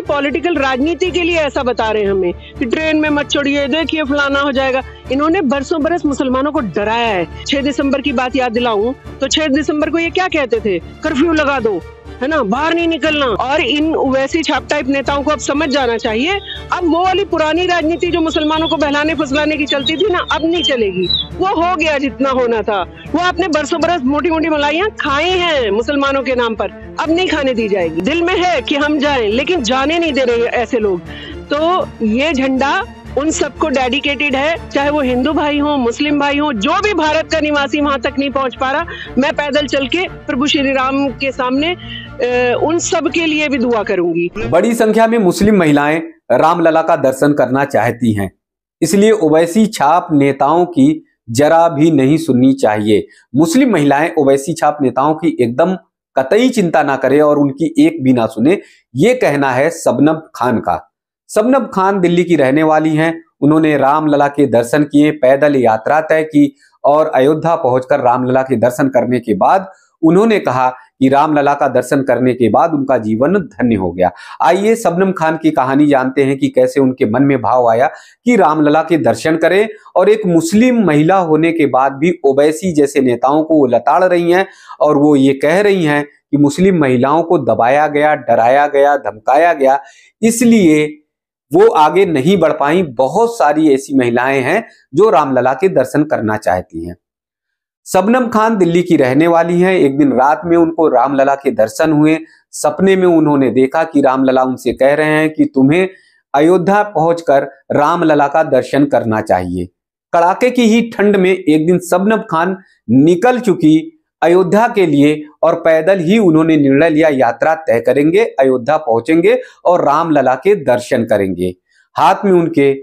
Political राजनीति के लिए ऐसा बता रहे हैं हमें कि ट्रेन में मत चढ़िए, देखिए फलाना हो जाएगा। इन्होंने बरसों बरस मुसलमानों को डराया है। 6 दिसंबर की बात याद दिलाऊं तो 6 दिसंबर को ये क्या कहते थे, कर्फ्यू लगा दो, है ना, बाहर नहीं निकलना। और इन वैसी छाप टाइप नेताओं को अब समझ जाना चाहिए, अब वो वाली पुरानी राजनीति जो मुसलमानों को बहलाने फुसलाने की चलती थी ना, अब नहीं चलेगी। वो हो गया जितना होना था। वो आपने बरसों बरस मोटी मोटी मलाइयां खाई हैं मुसलमानों के नाम पर, अब नहीं खाने दी जाएगी। दिल में है कि हम जाएं, लेकिन जाने नहीं दे रहे ऐसे लोग। तो ये झंडा उन सबको डेडिकेटेड है, चाहे वो हिंदू भाई हो, मुस्लिम भाई हो, जो भी भारत का निवासी वहां तक नहीं पहुंच पा रहा, मैं पैदल चल के प्रभु श्री राम के सामने उन सब के लिए भी दुआ करूंगी। बड़ी संख्या में मुस्लिम महिलाएं रामलला का दर्शन करना चाहती हैं, इसलिए ओवैसी छाप नेताओं की जरा भी नहीं सुननी चाहिए। मुस्लिम महिलाएं ओवैसी छाप नेताओं की एकदम कतई चिंता ना करें और उनकी एक भी ना सुने, ये कहना है शबनम खान का। शबनम खान दिल्ली की रहने वाली हैं। उन्होंने रामलला के दर्शन किए, पैदल यात्रा तय की और अयोध्या पहुंचकर रामलला के दर्शन करने के बाद उन्होंने कहा कि रामलला का दर्शन करने के बाद उनका जीवन धन्य हो गया। आइए शबनम खान की कहानी जानते हैं कि कैसे उनके मन में भाव आया कि रामलला के दर्शन करें, और एक मुस्लिम महिला होने के बाद भी ओवैसी जैसे नेताओं को वो लताड़ रही हैं और वो ये कह रही हैं कि मुस्लिम महिलाओं को दबाया गया, डराया गया, धमकाया गया, इसलिए वो आगे नहीं बढ़ पाई। बहुत सारी ऐसी महिलाएं हैं जो रामलला के दर्शन करना चाहती हैं। शबनम खान दिल्ली की रहने वाली हैं। एक दिन रात में उनको रामलला के दर्शन हुए। सपने में उन्होंने देखा कि रामलला उनसे कह रहे हैं कि तुम्हें अयोध्या पहुंचकर रामलला का दर्शन करना चाहिए। कड़ाके की ही ठंड में एक दिन शबनम खान निकल चुकी अयोध्या के लिए और पैदल ही उन्होंने निर्णय लिया, यात्रा तय करेंगे, अयोध्या पहुंचेंगे और रामलला के दर्शन करेंगे। हाथ में उनके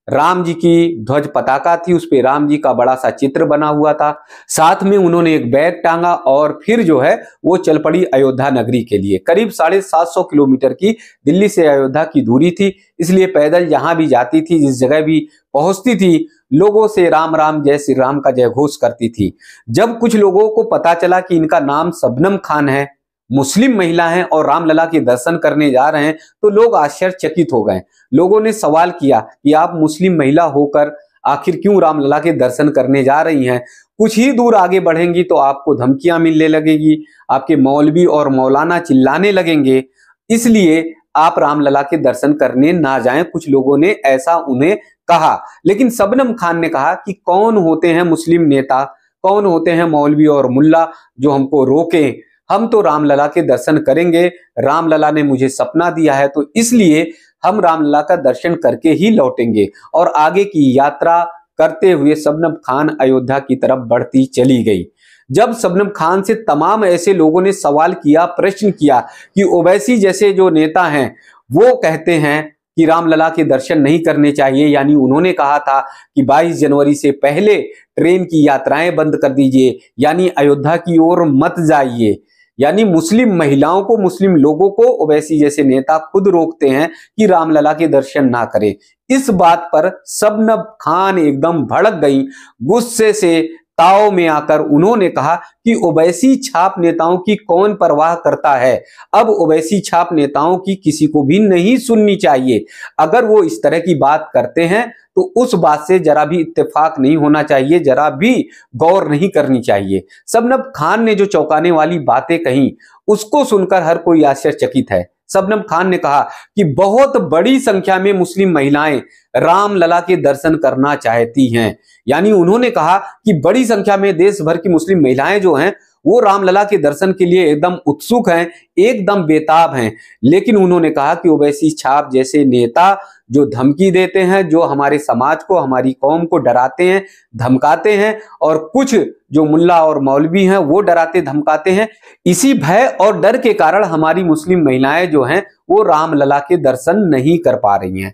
राम जी की ध्वज पताका थी, उस पे राम जी का बड़ा सा चित्र बना हुआ था। साथ में उन्होंने एक बैग टांगा और फिर जो है वो चल पड़ी अयोध्या नगरी के लिए। करीब 750 किलोमीटर की दिल्ली से अयोध्या की दूरी थी, इसलिए पैदल जहां भी जाती थी, जिस जगह भी पहुंचती थी, लोगों से राम राम जय श्री राम का जय घोष करती थी। जब कुछ लोगों को पता चला कि इनका नाम शबनम खान है, मुस्लिम महिला हैं और रामलला के दर्शन करने जा रहे हैं, तो लोग आश्चर्यचकित हो गए। लोगों ने सवाल किया कि आप मुस्लिम महिला होकर आखिर क्यों रामलला के दर्शन करने जा रही हैं? कुछ ही दूर आगे बढ़ेंगी तो आपको धमकियां मिलने लगेगी, आपके मौलवी और मौलाना चिल्लाने लगेंगे, इसलिए आप रामलला के दर्शन करने ना जाएं। कुछ लोगों ने ऐसा उन्हें कहा, लेकिन शबनम खान ने कहा कि कौन होते हैं मुस्लिम नेता, कौन होते हैं मौलवी और मुल्ला जो हमको रोकें? हम तो रामलला के दर्शन करेंगे। रामलला ने मुझे सपना दिया है, तो इसलिए हम रामलला का दर्शन करके ही लौटेंगे। और आगे की यात्रा करते हुए शबनम खान अयोध्या की तरफ बढ़ती चली गई। जब शबनम खान से तमाम ऐसे लोगों ने सवाल किया, प्रश्न किया कि ओवैसी जैसे जो नेता हैं वो कहते हैं कि रामलला के दर्शन नहीं करने चाहिए, यानी उन्होंने कहा था कि 22 जनवरी से पहले ट्रेन की यात्राएं बंद कर दीजिए, यानी अयोध्या की ओर मत जाइए, यानी मुस्लिम महिलाओं को, मुस्लिम लोगों को ओवैसी जैसे नेता खुद रोकते हैं कि रामलला के दर्शन ना करें। इस बात पर शबनम खान एकदम भड़क गई। गुस्से से ताव में आकर उन्होंने कहा कि ओवैसी छाप नेताओं की कौन परवाह करता है? अब ओवैसी छाप नेताओं की किसी को भी नहीं सुननी चाहिए। अगर वो इस तरह की बात करते हैं तो उस बात से जरा भी इत्तेफाक नहीं होना चाहिए, जरा भी गौर नहीं करनी चाहिए। शबनम खान ने जो चौंकाने वाली बातें कही उसको सुनकर हर कोई आश्चर्यचकित है। शबनम खान ने कहा कि बहुत बड़ी संख्या में मुस्लिम महिलाएं रामलला के दर्शन करना चाहती हैं, यानी उन्होंने कहा कि बड़ी संख्या में देश भर की मुस्लिम महिलाएं जो हैं वो रामलला के दर्शन के लिए एकदम उत्सुक हैं, एकदम बेताब हैं। लेकिन उन्होंने कहा कि ओवैसी छाप जैसे नेता जो धमकी देते हैं, जो हमारे समाज को, हमारी कौम को डराते हैं, धमकाते हैं, और कुछ जो मुल्ला और मौलवी हैं वो डराते धमकाते हैं, इसी भय और डर के कारण हमारी मुस्लिम महिलाएं जो हैं वो रामलला के दर्शन नहीं कर पा रही हैं।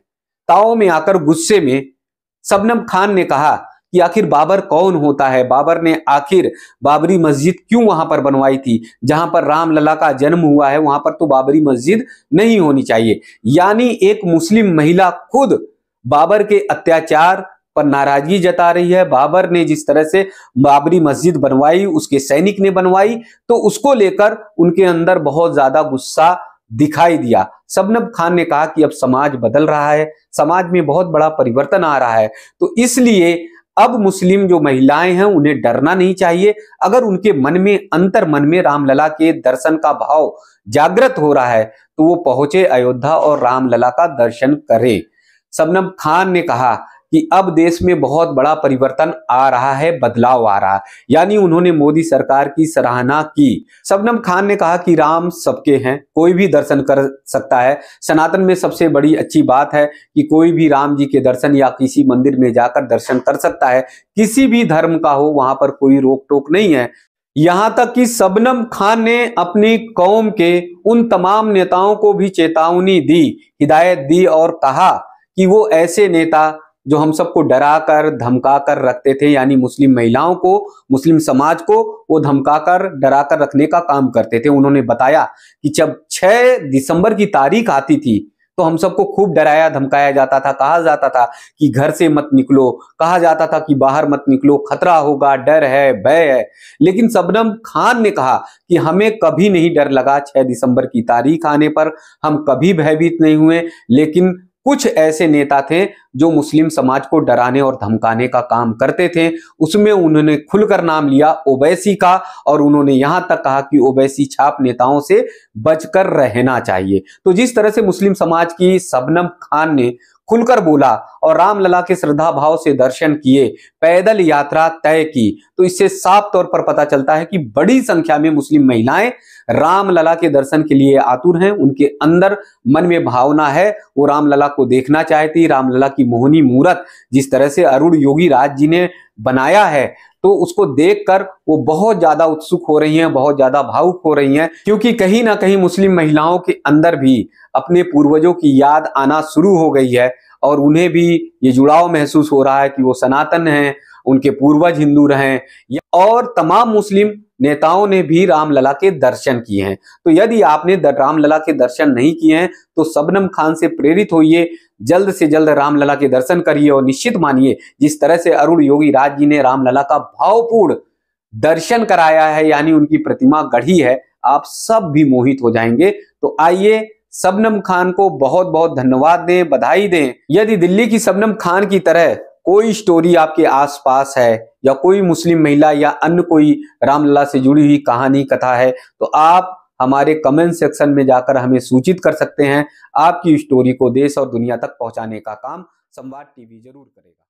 ताव में आकर गुस्से में शबनम खान ने कहा कि आखिर बाबर कौन होता है? बाबर ने आखिर बाबरी मस्जिद क्यों वहां पर बनवाई थी? जहां पर रामलला का जन्म हुआ है वहां पर तो बाबरी मस्जिद नहीं होनी चाहिए। यानी एक मुस्लिम महिला खुद बाबर के अत्याचार पर नाराजगी जता रही है। बाबर ने जिस तरह से बाबरी मस्जिद बनवाई, उसके सैनिक ने बनवाई, तो उसको लेकर उनके अंदर बहुत ज्यादा गुस्सा दिखाई दिया। शबनम खान ने कहा कि अब समाज बदल रहा है, समाज में बहुत बड़ा परिवर्तन आ रहा है, तो इसलिए अब मुस्लिम जो महिलाएं हैं उन्हें डरना नहीं चाहिए। अगर उनके मन में, अंतर मन में रामलला के दर्शन का भाव जागृत हो रहा है तो वो पहुंचे अयोध्या और रामलला का दर्शन करें। शबनम खान ने कहा कि अब देश में बहुत बड़ा परिवर्तन आ रहा है, बदलाव आ रहा है, यानी उन्होंने मोदी सरकार की सराहना की। शबनम खान ने कहा कि राम सबके हैं, कोई भी दर्शन कर सकता है। सनातन में सबसे बड़ी अच्छी बात है कि कोई भी राम जी के दर्शन या किसी मंदिर में जाकर दर्शन कर सकता है, किसी भी धर्म का हो, वहां पर कोई रोक टोक नहीं है। यहां तक कि शबनम खान ने अपनी कौम के उन तमाम नेताओं को भी चेतावनी दी, हिदायत दी और कहा कि वो ऐसे नेता जो हम सबको डरा कर धमका कर रखते थे, यानी मुस्लिम महिलाओं को, मुस्लिम समाज को वो धमका कर डरा कर रखने का काम करते थे। उन्होंने बताया कि जब 6 दिसंबर की तारीख आती थी तो हम सबको खूब डराया धमकाया जाता था, कहा जाता था कि घर से मत निकलो, कहा जाता था कि बाहर मत निकलो, खतरा होगा, डर है, भय है। लेकिन शबनम खान ने कहा कि हमें कभी नहीं डर लगा 6 दिसंबर की तारीख आने पर, हम कभी भयभीत नहीं हुए। लेकिन कुछ ऐसे नेता थे जो मुस्लिम समाज को डराने और धमकाने का काम करते थे, उसमें उन्होंने खुलकर नाम लिया ओवैसी का, और उन्होंने यहां तक कहा कि ओवैसी छाप नेताओं से बचकर रहना चाहिए। तो जिस तरह से मुस्लिम समाज की शबनम खान ने खुलकर बोला और रामलला के श्रद्धा भाव से दर्शन किए, पैदल यात्रा तय की, तो इससे साफ तौर पर पता चलता है कि बड़ी संख्या में मुस्लिम महिलाएं रामलला के दर्शन के लिए आतुर हैं। उनके अंदर मन में भावना है, वो रामलला को देखना चाहती। रामलला की मोहनी मूरत जिस तरह से अरुण योगी राज जी ने बनाया है, तो उसको देखकर वो बहुत ज्यादा उत्सुक हो रही हैं, बहुत ज्यादा भावुक हो रही हैं, क्योंकि कहीं ना कहीं मुस्लिम महिलाओं के अंदर भी अपने पूर्वजों की याद आना शुरू हो गई है और उन्हें भी ये जुड़ाव महसूस हो रहा है कि वो सनातन हैं, उनके पूर्वज हिंदू रहे। और तमाम मुस्लिम नेताओं ने भी रामलला के दर्शन किए हैं। तो यदि आपने रामलला के दर्शन नहीं किए हैं तो शबनम खान से प्रेरित होइए, जल्द से जल्द रामलला के दर्शन करिए और निश्चित मानिए जिस तरह से अरुण योगी राज जी ने रामलला का भावपूर्ण दर्शन कराया है, यानी उनकी प्रतिमा गढ़ी है, आप सब भी मोहित हो जाएंगे। तो आइए शबनम खान को बहुत बहुत धन्यवाद दें, बधाई दें। यदि दिल्ली की शबनम खान की तरह कोई स्टोरी आपके आसपास है या कोई मुस्लिम महिला या अन्य कोई रामलला से जुड़ी हुई कहानी कथा है तो आप हमारे कमेंट सेक्शन में जाकर हमें सूचित कर सकते हैं। आपकी स्टोरी को देश और दुनिया तक पहुंचाने का काम संवाद टीवी जरूर करेगा।